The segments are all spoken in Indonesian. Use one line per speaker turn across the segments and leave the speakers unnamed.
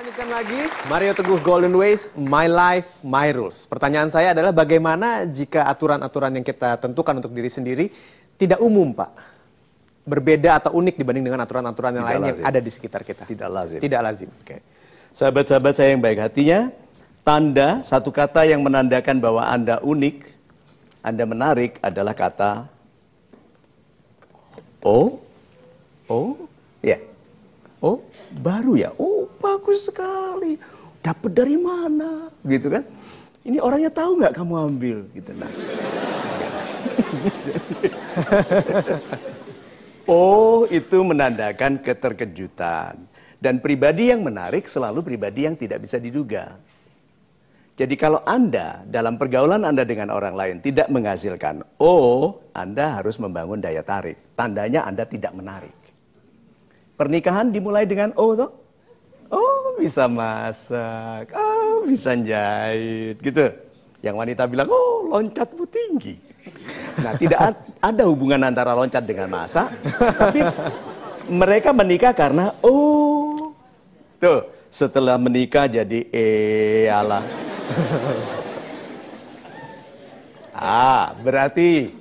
Lanjutkan lagi, Mario Teguh Golden Ways, My Life, My Rules. Pertanyaan saya adalah bagaimana jika aturan-aturan yang kita tentukan untuk diri sendiri tidak umum, Pak? Berbeda atau unik dibanding dengan aturan-aturan yang lain yang ada di sekitar kita.
Tidak lazim.
Tidak lazim.
Oke. Sahabat-sahabat saya yang baik hatinya, tanda, satu kata yang menandakan bahwa Anda unik, Anda menarik adalah kata oh, ya. Oh, baru ya. Oh, bagus sekali. Dapat dari mana? Gitu kan? Ini orangnya tahu nggak kamu ambil? Gitu nah. Oh, itu menandakan keterkejutan. Dan pribadi yang menarik selalu pribadi yang tidak bisa diduga. Jadi kalau Anda dalam pergaulan Anda dengan orang lain tidak menghasilkan oh, Anda harus membangun daya tarik. Tandanya Anda tidak menarik. Pernikahan dimulai dengan oh toh? Oh, bisa masak, oh, bisa jahit, gitu. Yang wanita bilang, oh, loncatmu tinggi. Nah, tidak ada hubungan antara loncat dengan masak, tapi mereka menikah karena oh. Tuh, setelah menikah jadi alah. Berarti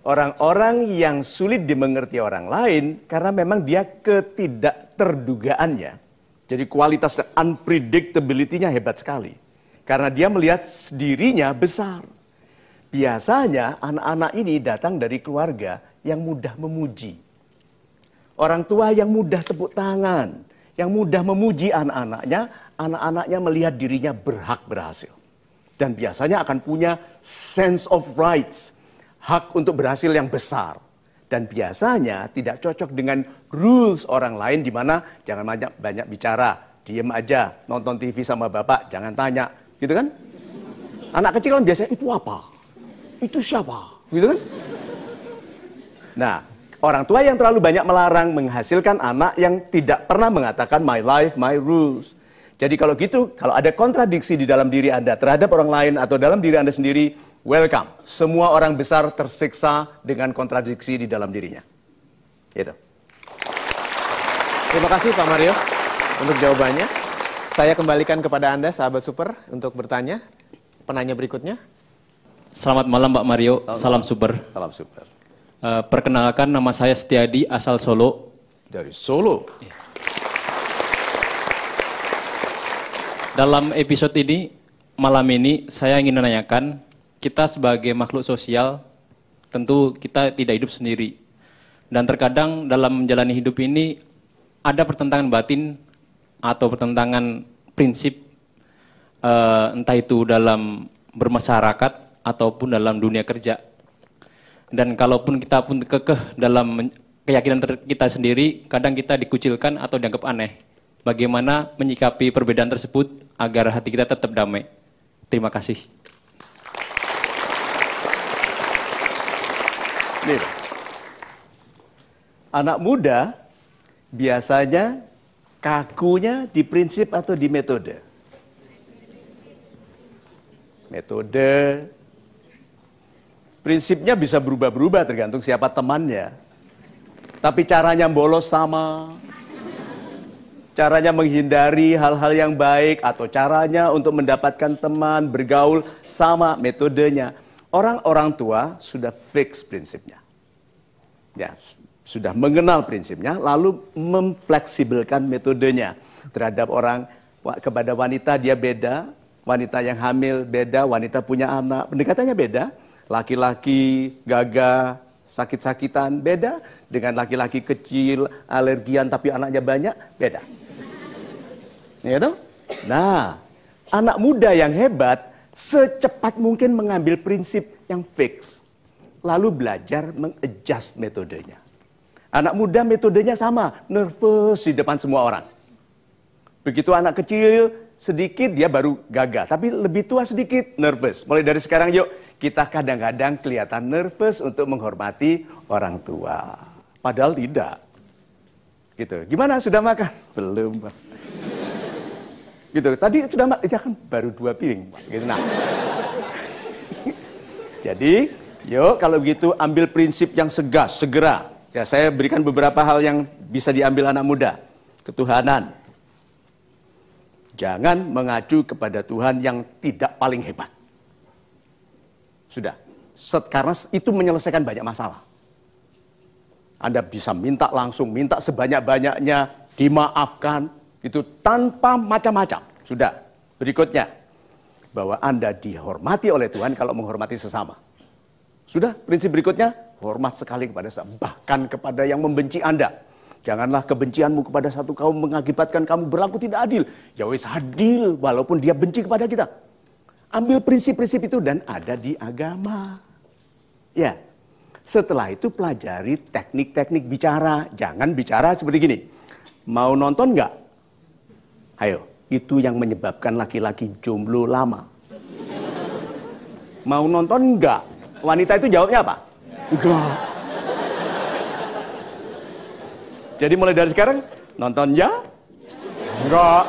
orang-orang yang sulit dimengerti orang lain karena memang dia ketidakterdugaannya. Jadi kualitas unpredictability-nya hebat sekali. Karena dia melihat dirinya besar. Biasanya anak-anak ini datang dari keluarga yang mudah memuji. Orang tua yang mudah tepuk tangan, yang mudah memuji anak-anaknya, anak-anaknya melihat dirinya berhak berhasil. Dan biasanya akan punya sense of rights, hak untuk berhasil yang besar. Dan biasanya tidak cocok dengan rules orang lain di mana jangan banyak bicara, diem aja, nonton TV sama bapak, jangan tanya, gitu kan? Anak kecil kan biasanya itu apa? Itu siapa? Gitu kan? Nah, orang tua yang terlalu banyak melarang menghasilkan anak yang tidak pernah mengatakan my life, my rules. Jadi kalau gitu, kalau ada kontradiksi di dalam diri Anda terhadap orang lain atau dalam diri Anda sendiri, welcome. Semua orang besar tersiksa dengan kontradiksi di dalam dirinya. Itu.
Terima kasih Pak Mario untuk jawabannya. Saya kembalikan kepada Anda, sahabat super, untuk bertanya. Penanya berikutnya.
Selamat malam Pak Mario, salam super.
Salam super.
Perkenalkan, nama saya Setiadi, asal Solo.
Dari Solo.
Dalam episode ini, malam ini saya ingin menanyakan, kita sebagai makhluk sosial, tentu kita tidak hidup sendiri. Dan terkadang dalam menjalani hidup ini, ada pertentangan batin atau pertentangan prinsip, entah itu dalam bermasyarakat ataupun dalam dunia kerja. Dan kalaupun kita pun kekeh dalam keyakinan kita sendiri, kadang kita dikucilkan atau dianggap aneh. Bagaimana menyikapi perbedaan tersebut agar hati kita tetap damai? Terima kasih.
Nih, anak muda biasanya kakunya di prinsip atau di metode? Metode. Prinsipnya bisa berubah-berubah tergantung siapa temannya. Tapi caranya bolos sama. Caranya menghindari hal-hal yang baik atau caranya untuk mendapatkan teman, bergaul sama metodenya. Orang-orang tua sudah fix prinsipnya. Ya, sudah mengenal prinsipnya lalu memfleksibelkan metodenya terhadap orang. Kepada wanita dia beda, wanita yang hamil beda, wanita punya anak, pendekatannya beda. Laki-laki gagah, sakit-sakitan beda dengan laki-laki kecil, alergian tapi anaknya banyak, beda. Gitu? Nah, anak muda yang hebat secepat mungkin mengambil prinsip yang fix. Lalu belajar mengadjust metodenya. Anak muda metodenya sama, nervous di depan semua orang. Begitu anak kecil sedikit dia baru gagah, tapi lebih tua sedikit nervous. Mulai dari sekarang yuk, kita kadang-kadang kelihatan nervous untuk menghormati orang tua. Padahal tidak. Gitu. Gimana, sudah makan? Belum. Gitu. Tadi sudah makan, ya kan baru 2 piring. Gitu. Nah. Jadi, yuk kalau begitu ambil prinsip yang segera. Ya, saya berikan beberapa hal yang bisa diambil anak muda. Ketuhanan. Jangan mengacu kepada Tuhan yang tidak paling hebat. Sudah, karena itu menyelesaikan banyak masalah. Anda bisa minta langsung, minta sebanyak-banyaknya, dimaafkan, itu tanpa macam-macam. Sudah, berikutnya, bahwa Anda dihormati oleh Tuhan kalau menghormati sesama. Sudah, prinsip berikutnya, hormat sekali kepada sesama, bahkan kepada yang membenci Anda. Janganlah kebencianmu kepada satu kaum mengakibatkan kamu berlaku tidak adil. Ya wis adil, walaupun dia benci kepada kita. Ambil prinsip-prinsip itu dan ada di agama. Ya. Setelah itu pelajari teknik-teknik bicara. Jangan bicara seperti gini. Mau nonton nggak? Ayo, itu yang menyebabkan laki-laki jomblo lama. Mau nonton nggak? Wanita itu jawabnya apa? Enggak. Jadi mulai dari sekarang, nonton ya? Enggak.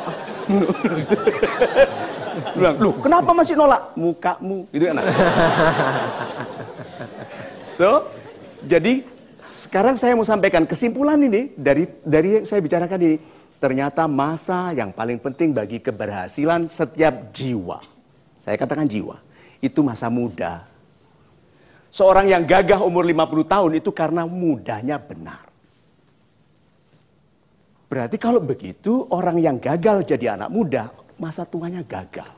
Bilang, loh kenapa masih nolak? Mukamu, gitu kan. So, jadi sekarang saya mau sampaikan kesimpulan ini dari yang saya bicarakan ini. Ternyata masa yang paling penting bagi keberhasilan setiap jiwa. Saya katakan jiwa. Itu masa muda. Seorang yang gagah umur 50 tahun itu karena mudanya benar. Berarti kalau begitu orang yang gagal jadi anak muda, masa tuanya gagal.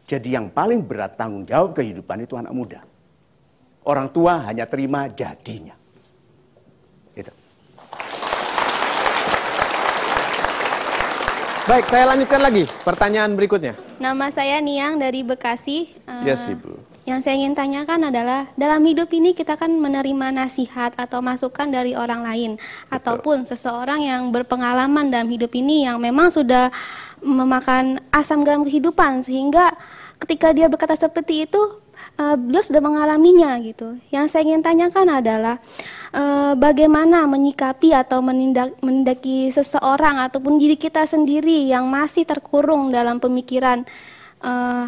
Jadi yang paling berat tanggung jawab kehidupan itu anak muda. Orang tua hanya terima jadinya. Gitu.
Baik, saya lanjutkan lagi pertanyaan berikutnya.
Nama saya Niang dari Bekasi.
Yes, Ibu.
Yang saya ingin tanyakan adalah, dalam hidup ini kita kan menerima nasihat atau masukan dari orang lain. Ataupun seseorang yang berpengalaman dalam hidup ini yang memang sudah memakan asam garam kehidupan. Sehingga ketika dia berkata seperti itu, beliau sudah mengalaminya gitu. Yang saya ingin tanyakan adalah bagaimana menyikapi atau menindaki seseorang ataupun diri kita sendiri yang masih terkurung dalam pemikiran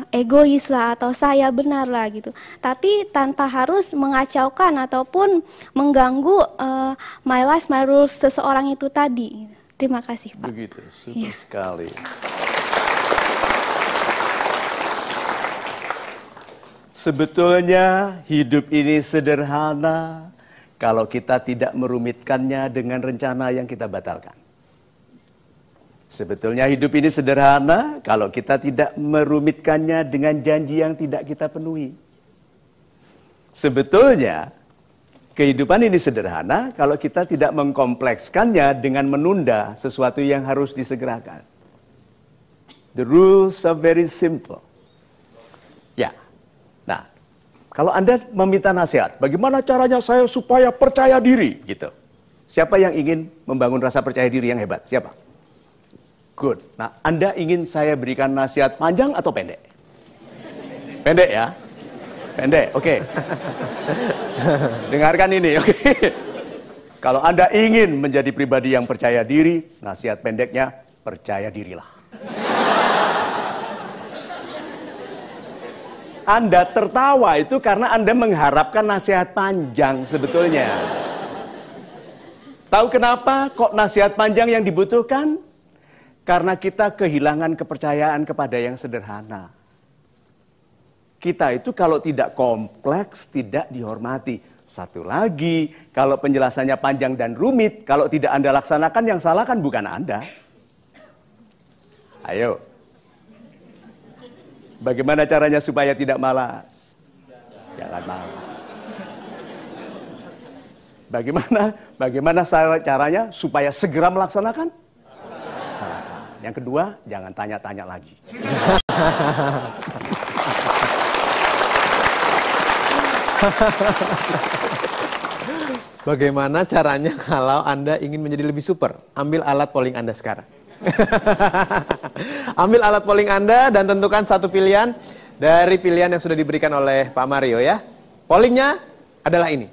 egois lah atau saya benar lah gitu. Tapi tanpa harus mengacaukan ataupun mengganggu my life, my rules seseorang itu tadi. Terima kasih, Pak.
Begitu, super sekali. Sebetulnya hidup ini sederhana kalau kita tidak merumitkannya dengan rencana yang kita batalkan. Sebetulnya hidup ini sederhana kalau kita tidak merumitkannya dengan janji yang tidak kita penuhi. Sebetulnya kehidupan ini sederhana kalau kita tidak mengkomplekskannya dengan menunda sesuatu yang harus disegerakan. The rules are very simple. Ya. Nah, kalau Anda meminta nasihat, bagaimana caranya saya supaya percaya diri? Gitu. Siapa yang ingin membangun rasa percaya diri yang hebat? Siapa? Good. Nah, Anda ingin saya berikan nasihat panjang atau pendek? Pendek ya? Pendek, oke. Dengarkan ini, oke. Kalau Anda ingin menjadi pribadi yang percaya diri, nasihat pendeknya, percaya dirilah. Anda tertawa itu karena Anda mengharapkan nasihat panjang sebetulnya. Tahu kenapa kok nasihat panjang yang dibutuhkan? Karena kita kehilangan kepercayaan kepada yang sederhana. Kita itu kalau tidak kompleks, tidak dihormati. Satu lagi, kalau penjelasannya panjang dan rumit, kalau tidak Anda laksanakan, yang salah kan bukan Anda. Ayo. Bagaimana caranya supaya tidak malas? Jangan malas. Bagaimana caranya supaya segera melaksanakan? Yang kedua, jangan tanya-tanya lagi.
Bagaimana caranya kalau Anda ingin menjadi lebih super? Ambil alat polling Anda sekarang. Ambil alat polling Anda dan tentukan satu pilihan dari pilihan yang sudah diberikan oleh Pak Mario ya. Pollingnya adalah ini.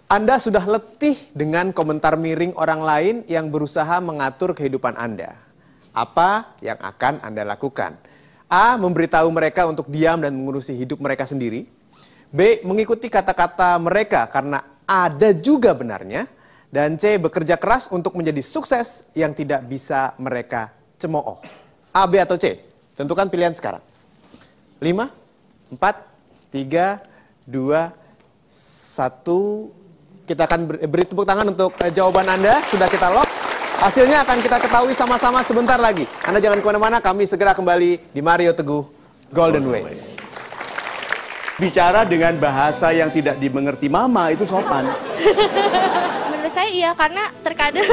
Anda sudah letih dengan komentar miring orang lain yang berusaha mengatur kehidupan Anda. Apa yang akan Anda lakukan? A. Memberitahu mereka untuk diam dan mengurusi hidup mereka sendiri. B. Mengikuti kata-kata mereka karena ada juga benarnya. Dan C, bekerja keras untuk menjadi sukses yang tidak bisa mereka cemooh. A, B, atau C? Tentukan pilihan sekarang. 5, 4, 3, 2, 1. Kita akan beri tepuk tangan untuk jawaban Anda. Sudah kita lock. Hasilnya akan kita ketahui sama-sama sebentar lagi. Anda jangan kemana-mana, kami segera kembali di Mario Teguh Golden Ways.
Bicara dengan bahasa yang tidak dimengerti mama itu sopan.
Menurut saya iya, karena terkadang